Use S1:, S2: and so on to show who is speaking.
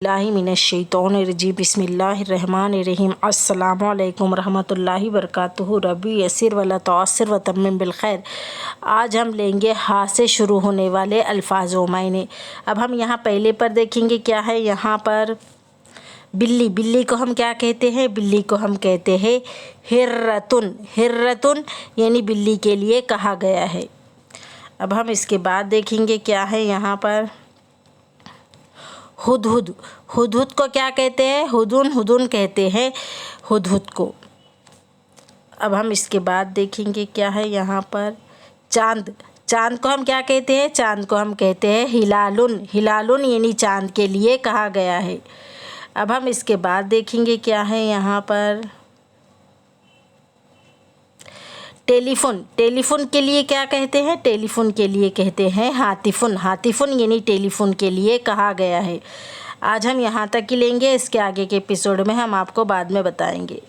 S1: बिस्मिल्लाहिर्रहमानिर्रहीम बिस्मिल्लाहिर्रहमानिर्रहीम अस्सलामु अलैकुम रहमतुल्लाहि वबरकातुहू रब्बी यस्सिर वला तुअस्सिर व तम्मिम बिल खैर। आज हम लेंगे हा से शुरू होने वाले अल्फाज व मायने। अब हम यहाँ पहले पर देखेंगे क्या है। यहाँ पर बिल्ली, बिल्ली को हम क्या कहते हैं? बिल्ली को हम कहते हैं हिर्रतुन। हिर्रतुन यानी बिल्ली के लिए कहा गया है। अब हम इसके बाद देखेंगे क्या है यहाँ पर हुदहुद। हुदहुद को क्या कहते हैं? हुदुन, हुदुन कहते हैं हुदहुद को। अब हम इसके बाद देखेंगे क्या है यहाँ पर चाँद। चाँद को हम क्या कहते हैं? चाँद को हम कहते हैं हिलालुन। हिलालुन यानी चाँद के लिए कहा गया है। अब हम इसके बाद देखेंगे क्या है यहाँ पर टेलीफ़ोन। टेलीफ़ोन के लिए क्या कहते हैं? टेलीफ़ोन के लिए कहते हैं हातिफ़ुन। हातिफ़ुन यानी टेलीफ़ोन के लिए कहा गया है। आज हम यहाँ तक ही लेंगे, इसके आगे के एपिसोड में हम आपको बाद में बताएंगे।